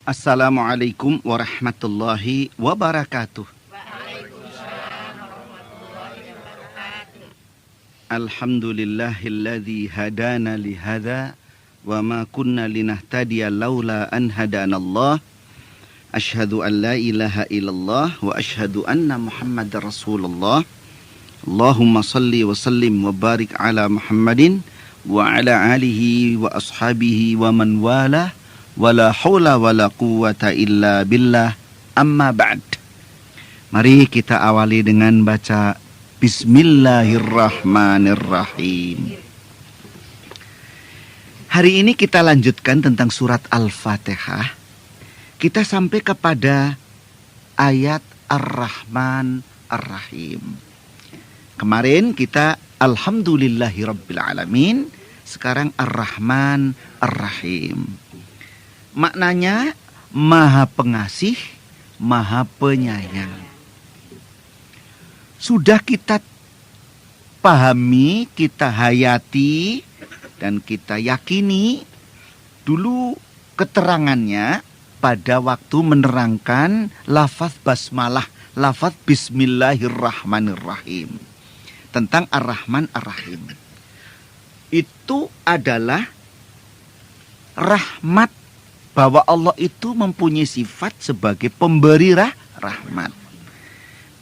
Assalamualaikum warahmatullahi wabarakatuh. Alhamdulillahilladzi hadana lihada wa ma kunna linahtadiya laula an hadanallah. Asyhadu an la ilaha illallah wa asyhadu anna Muhammadar Rasulullah. Allahumma salli wa sallim wa barik ala Muhammadin wa ala alihi wa ashabihi wa man walah. Wala haula wala quwwata illa billah, amma ba'd. Mari kita awali dengan baca Bismillahirrahmanirrahim. Hari ini kita lanjutkan tentang surat Al-Fatihah. Kita sampai kepada ayat Ar-Rahman Ar-Rahim. Kemarin kita Alhamdulillahirabbil alamin, sekarang Ar-Rahman Ar-Rahim. Maknanya Maha Pengasih, Maha Penyayang. Sudah kita pahami, kita hayati, dan kita yakini dulu keterangannya pada waktu menerangkan lafaz basmalah, lafaz Bismillahirrahmanirrahim. Tentang Ar-Rahman Ar-Rahim. Itu adalah rahmat, bahwa Allah itu mempunyai sifat sebagai pemberi rahmat.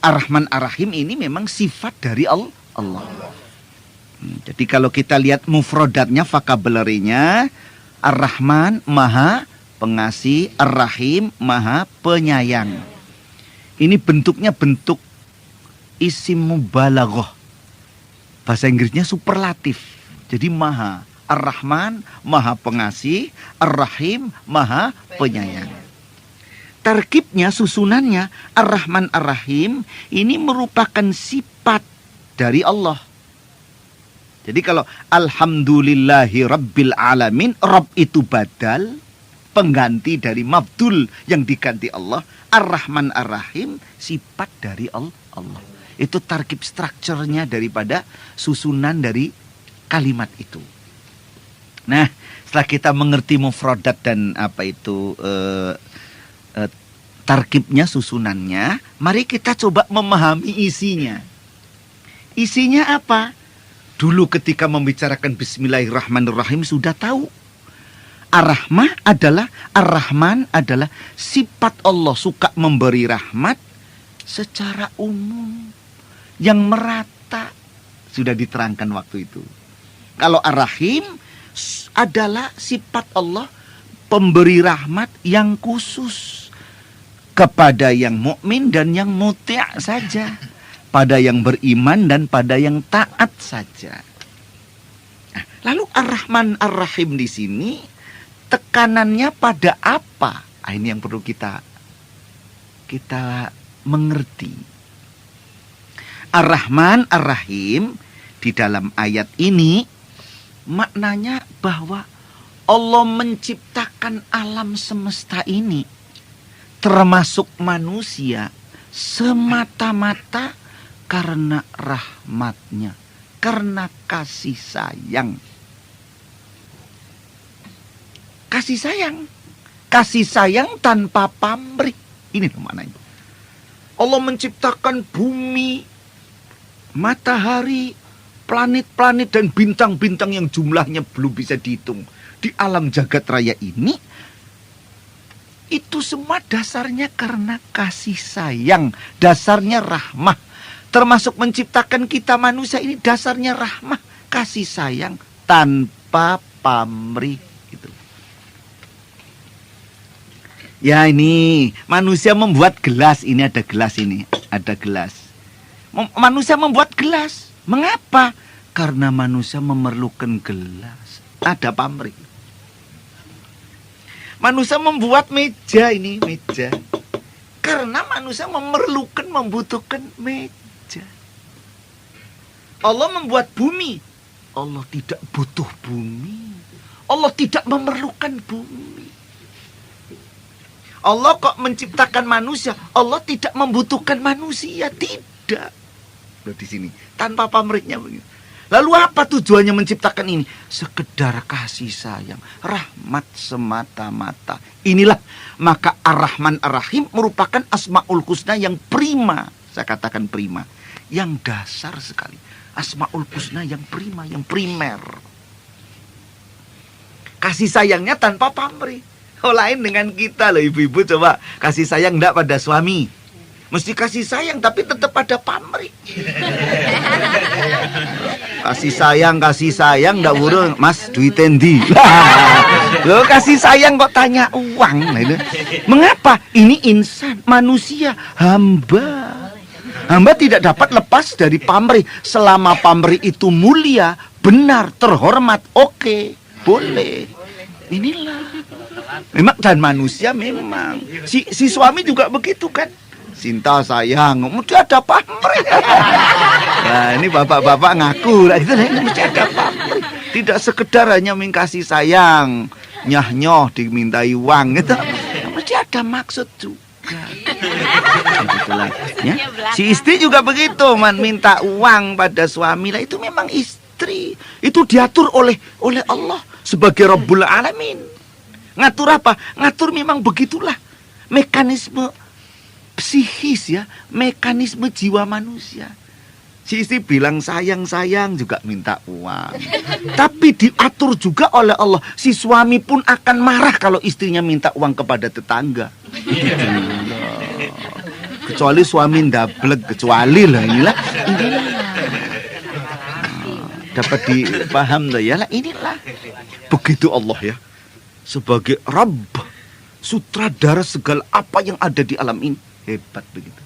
Ar-Rahman Ar-Rahim ini memang sifat dari Allah. Jadi kalau kita lihat mufrodatnya, vocabulary-nya, Ar-Rahman Maha Pengasih, Ar-Rahim Maha Penyayang. Ini bentuknya bentuk isim mubalaghah. Bahasa Inggrisnya superlatif. Jadi Maha. Ar-Rahman Maha Pengasih, Ar-Rahim Maha Penyayang. Tarkibnya, susunannya, Ar-Rahman Ar-Rahim ini merupakan sifat dari Allah. Jadi kalau Alhamdulillahi Rabbil Alamin, Rabb itu badal, pengganti dari mabdul yang diganti Allah. Ar-Rahman Ar-Rahim sifat dari Allah. Itu tarkib strukturnya daripada susunan dari kalimat itu. Nah, setelah kita mengerti mufradat dan tarkibnya, susunannya, mari kita coba memahami isinya. Isinya apa? Dulu ketika membicarakan Bismillahirrahmanirrahim sudah tahu. Ar-Rahman adalah sifat Allah suka memberi rahmat secara umum yang merata. Sudah diterangkan waktu itu. Kalau Ar-Rahim adalah sifat Allah pemberi rahmat yang khusus kepada yang mukmin dan yang muti' saja, pada yang beriman dan pada yang taat saja. Nah, lalu Ar-Rahman Ar-Rahim di sini tekanannya pada apa? Nah, ini yang perlu kita mengerti. Ar-Rahman Ar-Rahim di dalam ayat ini maknanya bahwa Allah menciptakan alam semesta ini, termasuk manusia, semata-mata karena rahmatnya, karena kasih sayang. Kasih sayang. Kasih sayang tanpa pamrih. Ini maknanya. Allah menciptakan bumi, matahari, planet-planet dan bintang-bintang yang jumlahnya belum bisa dihitung di alam jagat raya ini, itu semua dasarnya karena kasih sayang, dasarnya rahmah. Termasuk menciptakan kita manusia ini dasarnya rahmah, kasih sayang tanpa pamrih. Gitu. Ya, ini manusia membuat gelas, ini ada gelas, ini ada gelas. Manusia membuat gelas. Mengapa? Karena manusia memerlukan gelas. Ada pamrih. Manusia membuat meja, ini meja. Karena manusia membutuhkan meja. Allah membuat bumi. Allah tidak butuh bumi. Allah tidak memerlukan bumi. Allah kok menciptakan manusia? Allah tidak membutuhkan manusia, tidak. Di sini tanpa pamrihnya begitu. Lalu apa tujuannya menciptakan ini? Sekedar kasih sayang, rahmat semata-mata. Inilah maka Ar-Rahman Ar-Rahim merupakan Asmaul Husna yang prima. Saya katakan prima, yang dasar sekali. Asmaul Husna yang prima, yang primer. Kasih sayangnya tanpa pamrih. Lain dengan kita loh ibu-ibu, coba kasih sayang enggak pada suami. Mesti kasih sayang tapi tetap ada pamrih. Kasih sayang enggak burung, Mas duit endi. Loh kasih sayang kok tanya uang. Nah, itu. Mengapa? Ini insan, manusia, hamba. Hamba tidak dapat lepas dari pamrih. Selama pamrih itu mulia, benar, terhormat, oke, boleh. Inilah. Memang dan manusia memang. Si suami juga begitu kan. Cinta sayang, mesti ada pamrih. Nah ini bapak-bapak ngaku lah, itu mesti ada pamrih. Tidak sekedar hanya mengkasih sayang, nyah-nyoh dimintai uang gitu. Mesti ada maksud juga. Ya. Si istri juga begitu, minta uang pada suami lah, itu memang istri. Itu diatur oleh Allah sebagai Rabbul Alamin. Ngatur apa? Ngatur memang begitulah mekanisme psikis ya, mekanisme jiwa manusia. Si istri bilang sayang-sayang juga minta uang. Tapi diatur juga oleh Allah. Si suami pun akan marah kalau istrinya minta uang kepada tetangga. Kecuali suami ndablek, kecuali lah inilah. Dapat dipaham ya lah, inilah. Begitu Allah ya. Sebagai Rabb, sutradara segala apa yang ada di alam ini. Hebat begitu.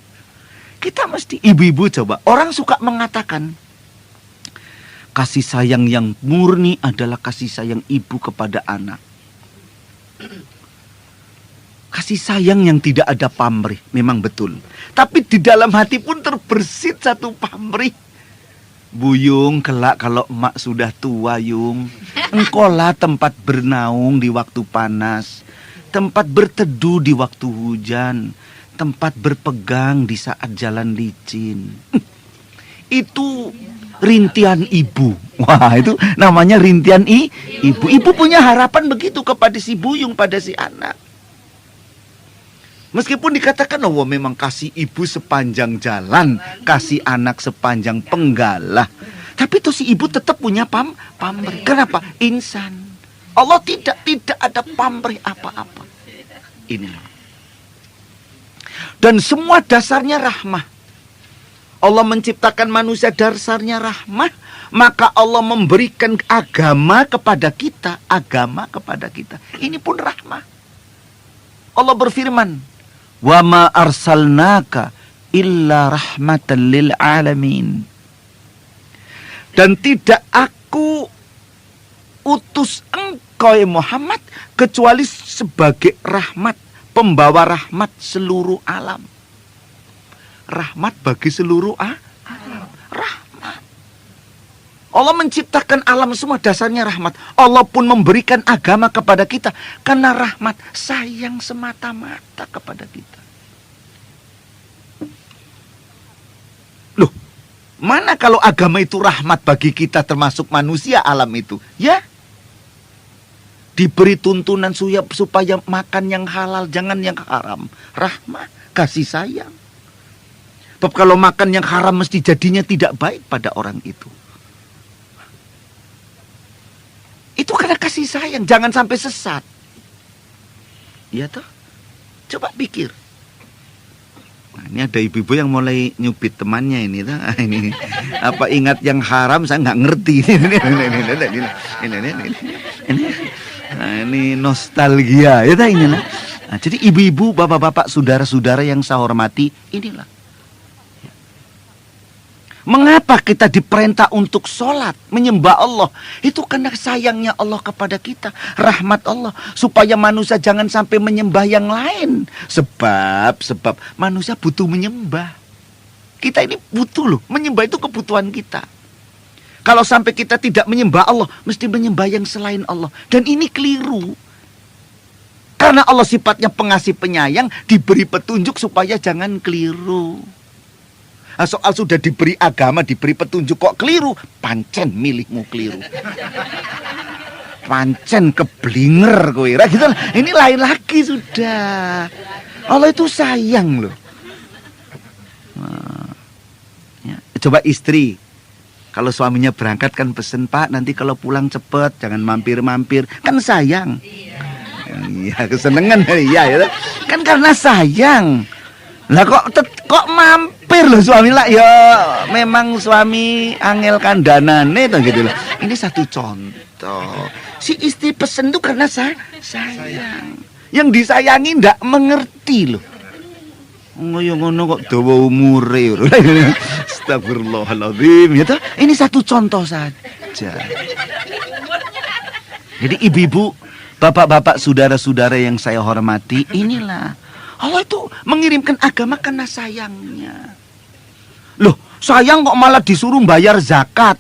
Kita mesti, ibu-ibu coba, orang suka mengatakan kasih sayang yang murni adalah kasih sayang ibu kepada anak. Kasih sayang yang tidak ada pamrih, memang betul. Tapi di dalam hati pun terbersit satu pamrih. Bu Yung, kelak kalau emak sudah tua Yung, engkaulah tempat bernaung di waktu panas, tempat berteduh di waktu hujan, tempat berpegang di saat jalan licin. Itu rintian ibu. Wah, itu namanya rintian ibu. Ibu punya harapan begitu kepada si Bu Yung, pada si anak. Meskipun dikatakan, oh memang kasih ibu sepanjang jalan, kasih anak sepanjang penggalah. Tapi itu si ibu tetap punya pamrih. Kenapa? Insan. Allah tidak ada pamrih apa-apa. Inilah. Dan semua dasarnya rahmah. Allah menciptakan manusia dasarnya rahmah. Maka Allah memberikan agama kepada kita. Agama kepada kita. Ini pun rahmah. Allah berfirman, wa ma arsalnaka illa rahmatan lil alamin. Dan tidak aku utus engkau ya Muhammad kecuali sebagai rahmat, pembawa rahmat seluruh alam. Rahmat bagi seluruh alam. Rahmat. Allah menciptakan alam semua dasarnya rahmat. Allah pun memberikan agama kepada kita karena rahmat, sayang semata-mata kepada kita. Loh, mana kalau agama itu rahmat bagi kita termasuk manusia alam itu? Ya, diberi tuntunan supaya makan yang halal, jangan yang haram. Rahmat, kasih sayang. Sebab kalau makan yang haram mesti jadinya tidak baik pada orang itu. Itu karena kasih sayang, jangan sampai sesat. Iya toh? Coba pikir. Nah, ini ada ibu-ibu yang mulai nyubit temannya ini, toh. Ini apa ingat yang haram saya nggak ngerti. Ini nostalgia, ya toh inilah. Nah, jadi ibu-ibu, bapak-bapak, saudara-saudara yang saya hormati, inilah. Mengapa kita diperintah untuk sholat, menyembah Allah? Itu karena sayangnya Allah kepada kita, rahmat Allah, supaya manusia jangan sampai menyembah yang lain. Sebab manusia butuh menyembah. Kita ini butuh loh, menyembah itu kebutuhan kita. Kalau sampai kita tidak menyembah Allah, mesti menyembah yang selain Allah. Dan ini keliru. Karena Allah sifatnya pengasih penyayang, diberi petunjuk supaya jangan keliru. Soal sudah diberi agama, diberi petunjuk kok keliru, pancen milihmu keliru. Pancen keblinger kowe. Gitu. Ini lain lagi sudah. Allah itu sayang loh. Ya. Coba istri, kalau suaminya berangkat kan pesen, Pak nanti kalau pulang cepet, jangan mampir-mampir. Kan sayang. Iya, kesenengan iya ya. Kan karena sayang. Lah kok mampir loh suami lah. Ya memang suami angel kandanane toh gitu loh. Ini satu contoh. Si istri pesen tuh karena sayang. Yang disayangi ndak mengerti loh. Ngono kok dawa umure. Astagfirullahaladzim. Ya toh, ini satu contoh saja. Jadi ibu-ibu, bapak-bapak, saudara-saudara yang saya hormati, inilah Allah itu mengirimkan agama karena sayangnya. Loh, sayang kok malah disuruh bayar zakat.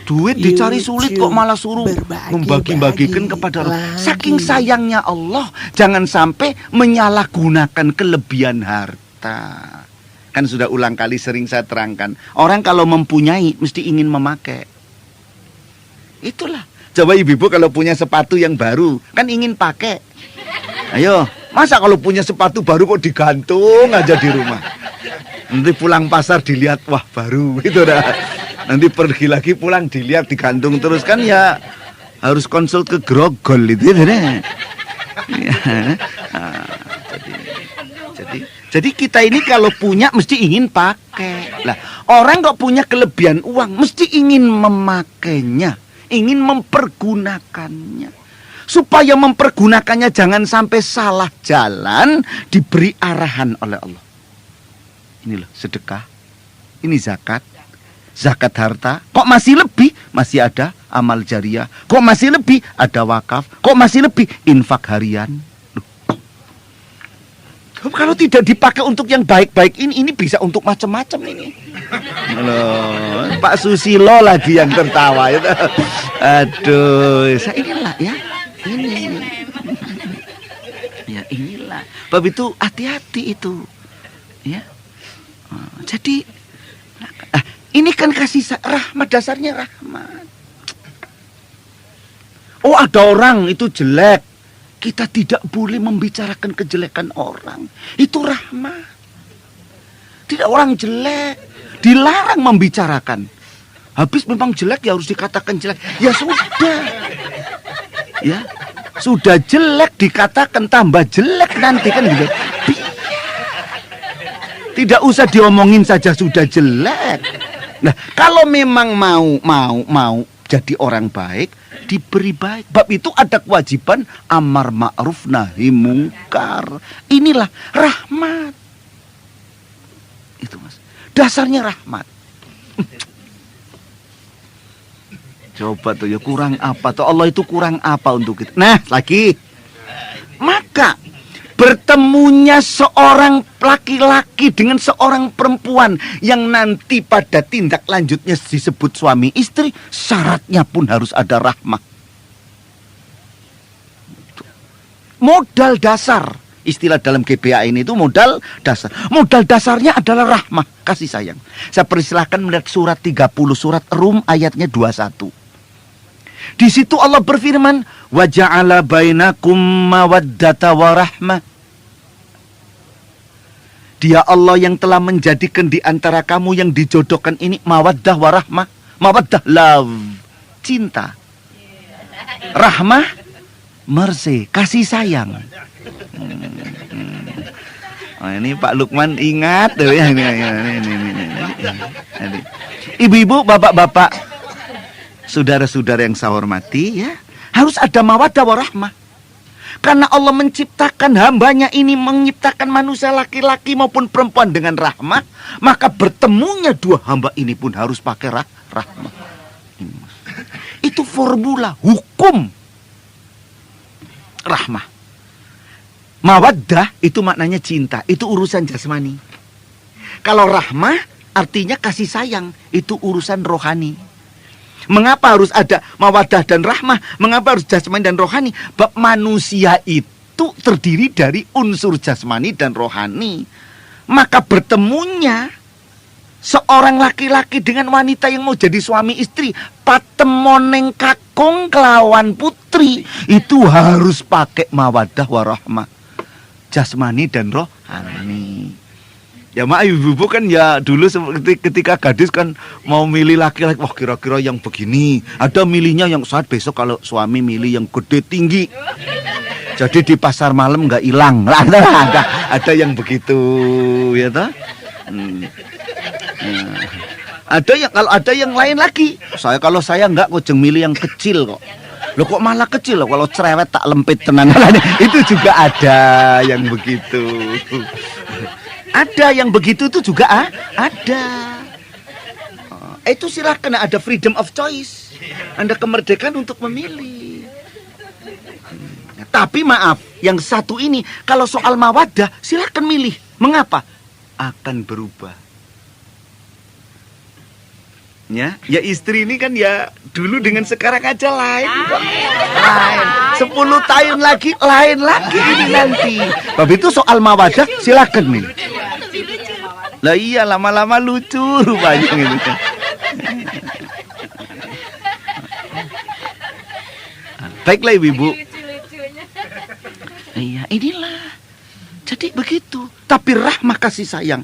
Duit dicari sulit kok malah suruh membagi-bagikan kepada orang. Saking sayangnya Allah, jangan sampai menyalahgunakan kelebihan harta. Kan sudah ulang kali sering saya terangkan. Orang kalau mempunyai mesti ingin memakai. Itulah. Coba ibu-ibu kalau punya sepatu yang baru, kan ingin pakai. Ayo, masa kalau punya sepatu baru kok digantung aja di rumah? Nanti pulang pasar dilihat, wah baru, itu dah. Nanti pergi lagi pulang dilihat digantung terus, kan ya harus konsul ke grogol itu ya. Jadi kita ini kalau punya mesti ingin pakai. Lah, orang kok punya kelebihan uang mesti ingin memakainya, ingin mempergunakannya. Supaya mempergunakannya jangan sampai salah jalan, diberi arahan oleh Allah. Ini loh sedekah, ini zakat, zakat harta. Kok masih lebih? Masih ada amal jariah. Kok masih lebih? Ada wakaf. Kok masih lebih? Infak harian. Loh. Kalau tidak dipakai untuk yang baik-baik ini bisa untuk macam-macam ini. Loh, Pak Susilo lagi yang tertawa. Aduh, saya inilah ya. Ini ya inilah bab itu, hati-hati itu ya. Jadi ini kan kasih rahmat, dasarnya rahmat. Oh ada orang itu jelek, kita tidak boleh membicarakan kejelekan orang, itu rahmat. Tidak, orang jelek dilarang membicarakan. Habis memang jelek ya harus dikatakan jelek. Ya sudah. Ya, sudah jelek dikatakan tambah jelek nanti kan gitu. Tidak usah diomongin saja sudah jelek. Nah, kalau memang mau jadi orang baik, diberi baik. Bab itu ada kewajiban amar ma'ruf nahi mungkar. Inilah rahmat. Itu Mas. Dasarnya rahmat. Coba tuh ya, kurang apa tuh? Allah itu kurang apa untuk kita? Nah, lagi. Maka bertemunya seorang laki-laki dengan seorang perempuan yang nanti pada tindak lanjutnya disebut suami istri, syaratnya pun harus ada rahmah. Modal dasar, istilah dalam GBA ini itu modal dasar. Modal dasarnya adalah rahmah, kasih sayang. Saya persilahkan melihat surat 30, surat Rum ayatnya 21. Di situ Allah berfirman, wa ja'ala bainakum mawaddata wa rahmah. Dia Allah yang telah menjadikan di antara kamu yang dijodohkan ini mawaddah wa rahmah. Mawaddah love, cinta. Rahmah, mercy, kasih sayang. Oh, ini Pak Lukman ingat tuh ya. Ibu-ibu, bapak-bapak, saudara-saudara yang saya hormati ya, harus ada mawaddah warahmah. Karena Allah menciptakan hambanya ini, menciptakan manusia laki-laki maupun perempuan dengan rahmah, maka bertemunya dua hamba ini pun harus pakai rahmah. Itu formula hukum rahmah. Mawaddah itu maknanya cinta, itu urusan jasmani. Kalau rahmah artinya kasih sayang, itu urusan rohani. Mengapa harus ada mawaddah dan rahmah? Mengapa harus jasmani dan rohani? Bab manusia itu terdiri dari unsur jasmani dan rohani. Maka bertemunya seorang laki-laki dengan wanita yang mau jadi suami istri, patemoneng kakung kelawan putri, itu harus pakai mawaddah warahmah, jasmani dan rohani. Ya maaf ibu-ibu kan ya dulu ketika gadis kan mau milih laki-laki, wah kira-kira yang begini. Ada milihnya yang saat besok kalau suami milih yang gede tinggi. Jadi di pasar malam nggak hilang. Ada yang begitu ya toh. Ada yang kalau ada yang lain lagi. Kalau saya nggak kok milih yang kecil kok. Loh kok malah kecil loh, kalau cerewet tak lempit tenan. Itu juga ada yang begitu. Ada yang begitu itu juga ada. Itu silakan, ada freedom of choice. Anda kemerdekaan untuk memilih. Tapi maaf, yang satu ini kalau soal mawaddah silakan milih. Mengapa? Akan berubah. Ya istri ini kan ya dulu dengan sekarang aja lain. Lain. 10 tahun lagi lain lagi ini nanti. Bab itu soal mawaddah silakan milih. Lah iya, lama-lama lucu rupanya gitu kan. Baiklah ibu. Iya, inilah. Jadi begitu. Tapi rahmah kasih sayang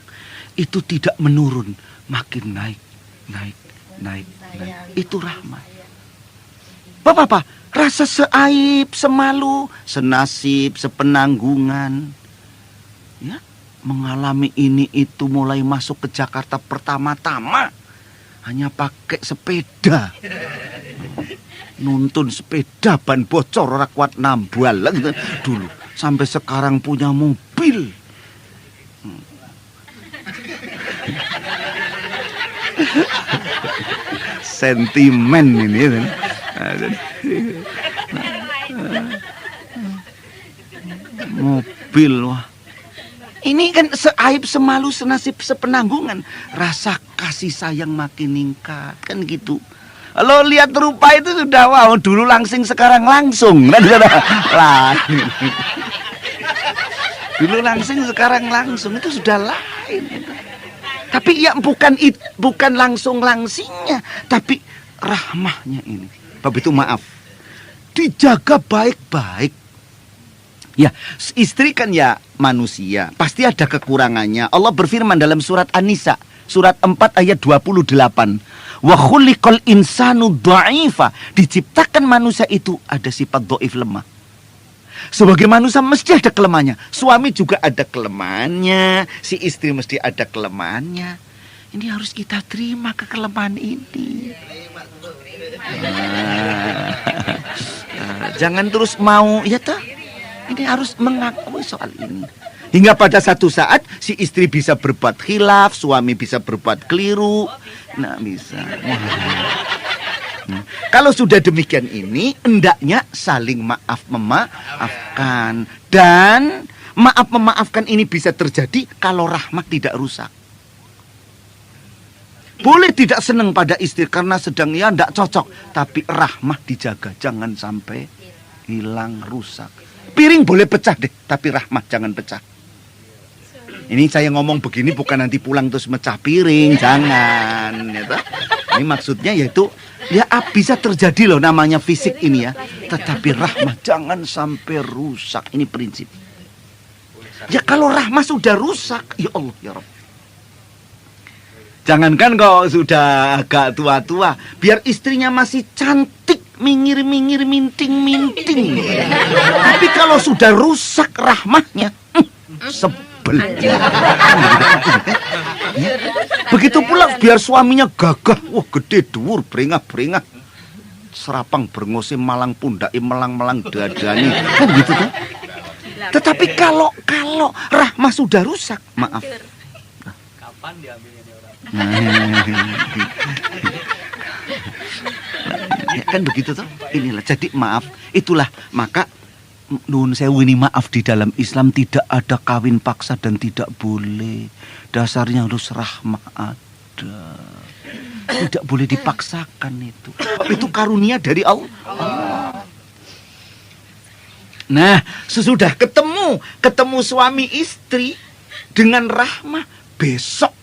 itu tidak menurun, makin naik. Itu rahmah. Bapak, rasa seaib, semalu, senasib, sepenanggungan. Ya, mengalami ini itu mulai masuk ke Jakarta pertama-tama hanya pakai sepeda. Nuntun sepeda ban bocor ora kuat nambal gitu dulu. Sampai sekarang punya mobil. Sentimen ini kan. Mobil, wah. Ini kan seaib, semalu, senasib, sepenanggungan. Rasa kasih sayang makin meningkat kan gitu. Kalau lihat rupa itu sudah wow, dulu langsing sekarang langsung. Dulu langsing sekarang langsung, itu sudah lain. Tapi ya bukan langsung langsingnya, tapi rahmahnya ini. Bab itu maaf, dijaga baik-baik. Ya, istri kan ya manusia, pasti ada kekurangannya. Allah berfirman dalam surat An-Nisa, surat 4 ayat 28. Wa khuliqal insanu dha'ifa. Diciptakan manusia itu ada sifat dhaif, lemah. Sebagai manusia mesti ada kelemahannya. Suami juga ada kelemahannya, si istri mesti ada kelemahannya. Ini harus kita terima kelemahan ini. Jangan terus mau, ya toh. Ini harus mengakui soal ini. Hingga pada satu saat si istri bisa berbuat khilaf, suami bisa berbuat keliru. Nah bisa. Kalau sudah demikian ini, hendaknya saling maaf memaafkan. Dan maaf memaafkan ini bisa terjadi kalau rahmat tidak rusak. Boleh tidak senang pada istri karena sedang ya tidak cocok, tapi rahmah dijaga, jangan sampai hilang, rusak. Piring boleh pecah deh, tapi rahmat jangan pecah. Ini saya ngomong begini bukan nanti pulang terus mecah piring, jangan. Ya, ini maksudnya yaitu ya bisa terjadi loh, namanya fisik ini ya. Tetapi rahmah jangan sampai rusak, ini prinsip. Ya kalau rahmah sudah rusak, ya Allah ya Rabb. Jangankan kalau sudah agak tua-tua, biar istrinya masih cantik, mingir-mingir, minting-minting. Tapi kalau sudah rusak rahmahnya, sebel. Begitu pula biar suaminya gagah, wah gede dhuwur, brengah-brengah. Serapang berngose malang pundake melang-melang dadane. Kan gitu kan? Tetapi kalau rahmah sudah rusak, maaf. Kapan diambilnya orang? Ya kan begitu toh. Inilah jadi maaf, itulah maka nun sewu ini maaf, di dalam Islam tidak ada kawin paksa dan tidak boleh. Dasarnya harus rahmah ada. Tidak boleh dipaksakan itu. Itu karunia dari Allah. Nah, sesudah ketemu suami istri dengan rahmah. Besok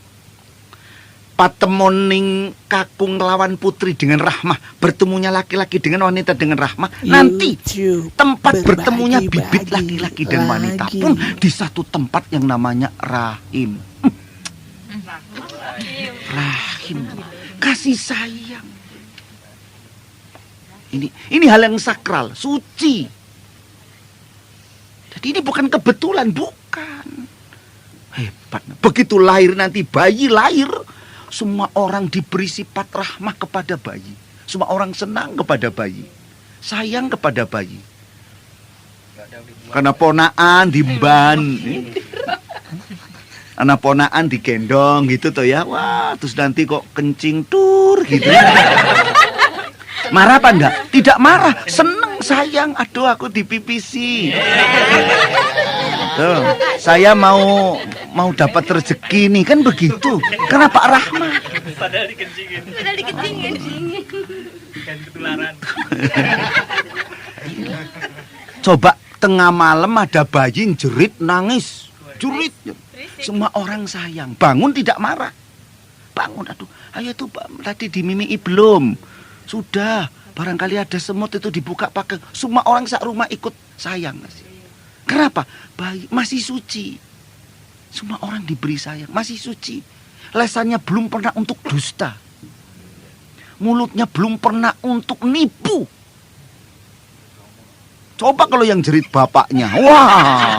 patemoning kakung lawan putri dengan rahmah, bertemunya laki-laki dengan wanita dengan rahmah. Nanti tempat bertemunya bibit laki-laki dan wanita pun di satu tempat yang namanya rahim. Rahim, kasih sayang. Ini hal yang sakral, suci. Jadi ini bukan kebetulan, bukan. Hebat. Begitu lahir nanti, bayi lahir, semua orang diberi sifat rahmah kepada bayi. Semua orang senang kepada bayi, sayang kepada bayi. Karena ponaan dimban, anak ponaan digendong gitu toh ya. Wah, terus nanti kok kencing tur gitu. Marah apa enggak? Tidak marah, seneng, sayang. Aduh, aku dipipisi. Tuh, saya mau dapat rezeki nih, kan begitu. Kenapa rahmat? Padahal dikencingin. Kan ketularan. Coba tengah malam ada bayi jerit nangis, jerit. Semua orang sayang. Bangun tidak marah. Bangun, aduh, ayo tuh tadi dimimii belum? Sudah, barangkali ada semut itu dibuka pakai. Semua orang sak rumah ikut sayang. Kenapa? Bayi masih suci. Semua orang diberi sayang, masih suci. Lesannya belum pernah untuk dusta. Mulutnya belum pernah untuk nipu. Coba kalau yang jerit bapaknya, wah,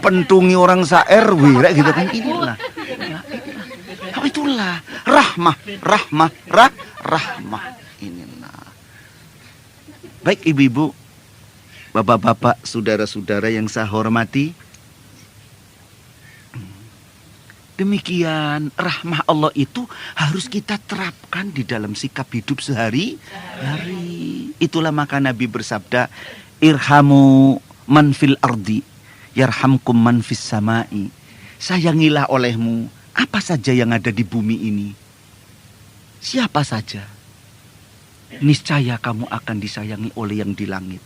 pentungi orang sa-RW gitu kan. Itulah rahmah. Inilah. Baik ibu-ibu, bapak-bapak, saudara-saudara yang saya hormati, demikian rahmah Allah itu harus kita terapkan di dalam sikap hidup sehari-hari. Itulah maka Nabi bersabda, irhamu man fil ardi yarhamkum man fis samai. Sayangilah olehmu apa saja yang ada di bumi ini. Siapa saja, niscaya kamu akan disayangi oleh yang di langit.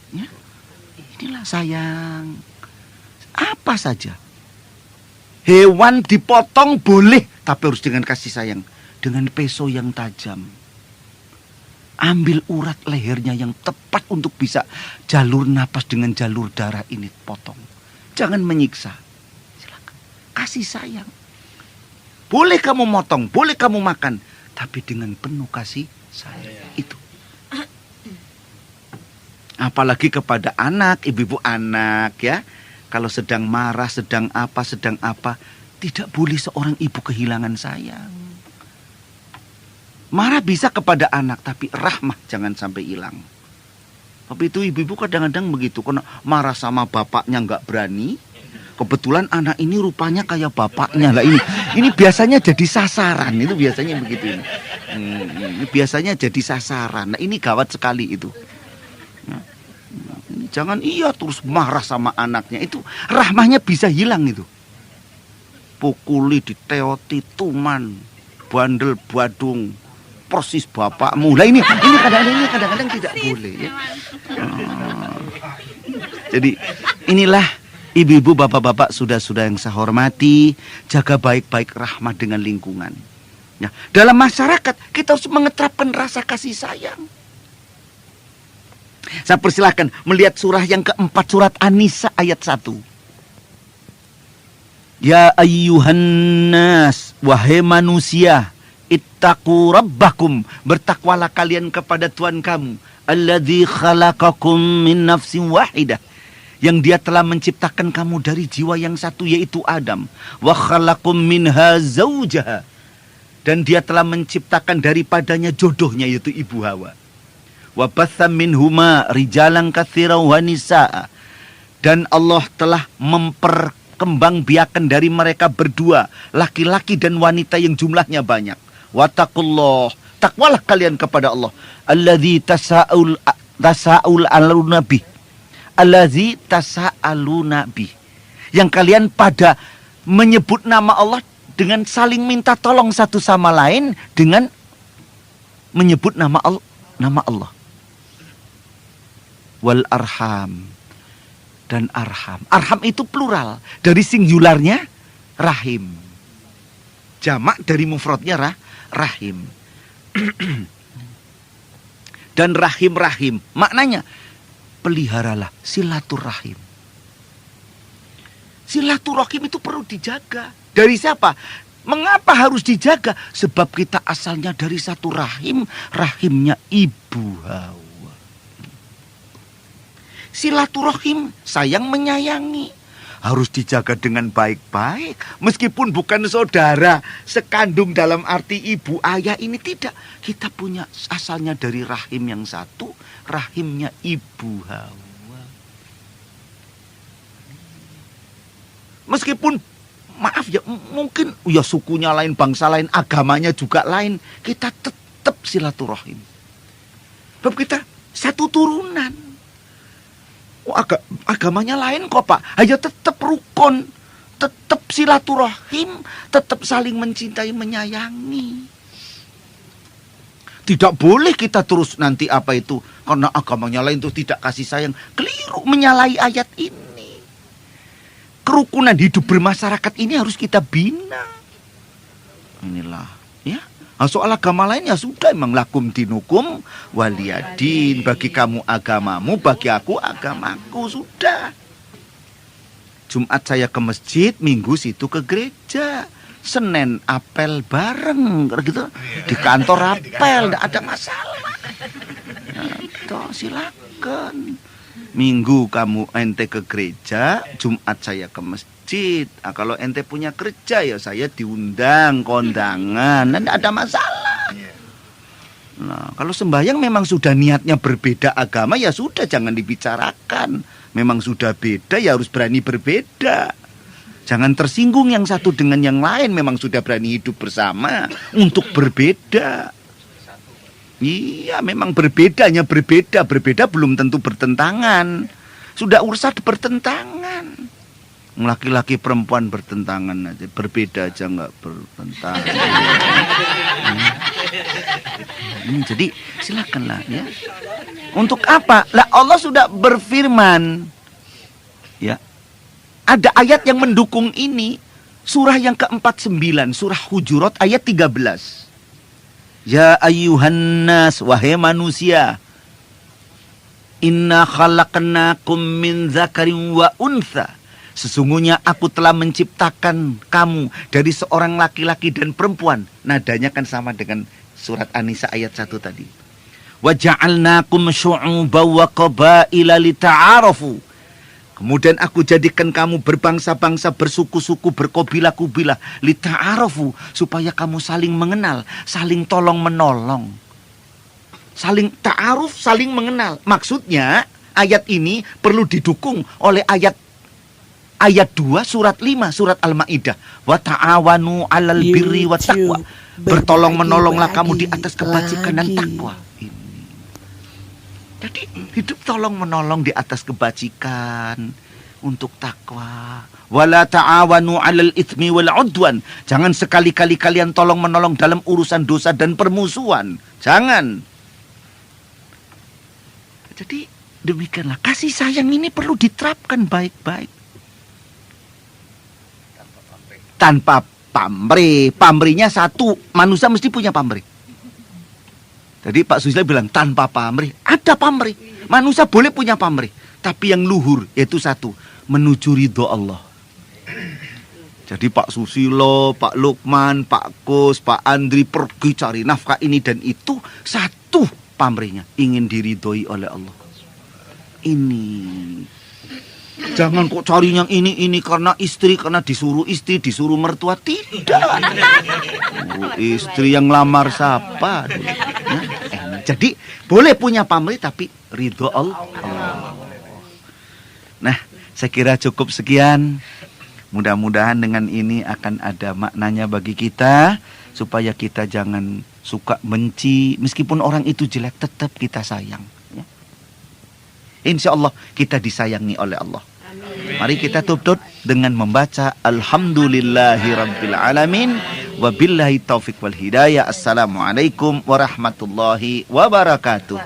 Ya, inilah sayang. Apa saja. Hewan dipotong boleh, tapi harus dengan kasih sayang. Dengan pisau yang tajam. Ambil urat lehernya yang tepat untuk bisa jalur napas dengan jalur darah ini potong. Jangan menyiksa. Silakan. Kasih sayang. Boleh kamu motong, boleh kamu makan, tapi dengan penuh kasih sayang. Itu. Apalagi kepada anak, ibu-ibu anak ya. Kalau sedang marah, sedang apa, tidak boleh seorang ibu kehilangan sayang. Marah bisa kepada anak, tapi rahmah jangan sampai hilang. Tapi itu ibu-ibu kadang-kadang begitu, karena marah sama bapaknya nggak berani. Kebetulan anak ini rupanya kayak bapaknya lah ini biasanya jadi sasaran, itu biasanya begitu ini. Biasanya jadi sasaran. Nah ini gawat sekali itu. Nah, jangan terus marah sama anaknya, itu rahmahnya bisa hilang itu. Pukuli, diteoti, tuman, bandel, badung, persis bapakmu. Lah ini kadang-kadang tidak boleh ya. Jadi inilah ibu-ibu, bapak-bapak, saudara-saudara yang saya hormati, jaga baik-baik rahmat dengan lingkungan. Ya, dalam masyarakat kita harus mengeterapkan rasa kasih sayang. Saya persilakan melihat surah yang keempat, surat An-Nisa ayat 1. Ya ayyuhan nas, wahai manusia, ittaqu rabbakum, bertakwalah kalian kepada Tuhan kamu, alladzi khalaqakum min nafsin wahidah, yang dia telah menciptakan kamu dari jiwa yang satu, yaitu Adam. Wa khalaqum minha zawjaha, dan dia telah menciptakan daripadanya jodohnya, yaitu ibu Hawa. Wa batha minhuma rijalan katsiran wa nisaa, dan Allah telah memperkembangbiakan dari mereka berdua laki-laki dan wanita yang jumlahnya banyak. Wattaqullah, takwalah kalian kepada Allah, alladzi tasa'aluna bih, allazi tasa'aluna bih, yang kalian pada menyebut nama Allah dengan saling minta tolong satu sama lain dengan menyebut nama Allah. Wal arham, dan arham. Arham itu plural, dari singularnya rahim. Jamak dari mufradnya rahim. Dan rahim-rahim, maknanya peliharalah silaturahim. Silaturahim itu perlu dijaga. Dari siapa? Mengapa harus dijaga? Sebab kita asalnya dari satu rahim, rahimnya Ibu Hawa. Silaturahim, sayang menyayangi, harus dijaga dengan baik-baik. Meskipun bukan saudara sekandung dalam arti ibu ayah ini, tidak. Kita punya asalnya dari rahim yang satu, rahimnya Ibu Hawa. Meskipun maaf ya, mungkin ya sukunya lain, bangsa lain, agamanya juga lain, kita tetap silaturahim. Sebab kita satu turunan. Oh, agamanya lain kok Pak, hanya tetap rukun, tetap silaturahim, tetap saling mencintai, menyayangi. Tidak boleh kita terus nanti apa itu, karena agamanya lain itu tidak kasih sayang. Keliru menyalahi ayat ini. Kerukunan hidup bermasyarakat ini harus kita bina. Inilah, ya. Nah, soal agama lain ya sudah, emang lakum dinukum waliyadin. Bagi kamu agamamu, bagi aku agamaku, sudah. Jumat saya ke masjid, Minggu situ ke gereja. Senin apel bareng, gitu. Di kantor apel, tidak ada masalah. Nah, toh, silakan. Minggu kamu ente ke gereja, Jumat saya ke masjid. Nah, kalau ente punya kerja ya saya diundang, kondangan, tidak ada masalah. Nah, kalau sembahyang memang sudah niatnya berbeda agama, ya sudah jangan dibicarakan. Memang sudah beda, ya harus berani berbeda. Jangan tersinggung yang satu dengan yang lain. Memang sudah berani hidup bersama untuk berbeda. Iya, memang berbedanya berbeda. Berbeda belum tentu bertentangan. Sudah urusan bertentangan. Laki-laki perempuan bertentangan aja. Berbeda aja nggak bertentangan. Jadi silakanlah ya. Untuk apa? Lah Allah sudah berfirman. Ya. Ada ayat yang mendukung ini. Surah yang ke-49, surah Hujurat ayat 13. Ya ayyuhan nas, wahai manusia, inna khalaqnakum min dzakarin wa untha. Sesungguhnya aku telah menciptakan kamu dari seorang laki-laki dan perempuan. Nadanya kan sama dengan surat An-Nisa ayat 1 tadi. Wa ja'alnakum syu'uban wa qabaila lita'arafu. Kemudian aku jadikan kamu berbangsa-bangsa, bersuku-suku, berkobilah-kubilah. Lita'arafu, supaya kamu saling mengenal, saling tolong-menolong. Saling ta'aruf, saling mengenal. Maksudnya ayat ini perlu didukung oleh ayat 2 surat 5 surat Al-Maidah. Wa ta'awanu 'alal birri wat taqwa. Bertolong-menolonglah kamu di atas kebajikan dan takwa. Jadi hidup tolong menolong di atas kebajikan untuk takwa. Wala ta'awanu 'alal itsmi wal 'udwan. Jangan sekali-kali kalian tolong menolong dalam urusan dosa dan permusuhan. Jangan. Jadi demikianlah, kasih sayang ini perlu diterapkan baik-baik. Tanpa pamrih. Pamrihnya satu, manusia mesti punya pamrih. Jadi Pak Susila bilang tanpa pamrih, ada pamrih. Manusia boleh punya pamrih, tapi yang luhur yaitu satu, menuju ridho Allah. Jadi Pak Susilo, Pak Lukman, Pak Kus, Pak Andri pergi cari nafkah ini dan itu, satu pamrihnya, ingin diridhoi oleh Allah. Ini. Jangan kok cari yang ini karena istri, karena disuruh istri, disuruh mertua, tidak. Istri yang lamar siapa? Jadi boleh punya pamrih tapi ridho Allah. Nah, saya kira cukup sekian. Mudah-mudahan dengan ini akan ada maknanya bagi kita, supaya kita jangan suka benci. Meskipun orang itu jelek, tetap kita sayang. Ya. Insya Allah kita disayangi oleh Allah. Mari kita tutup dengan membaca Alhamdulillahirabbil alamin. Wabillahi taufiq wal hidayah. Assalamualaikum warahmatullahi wabarakatuh.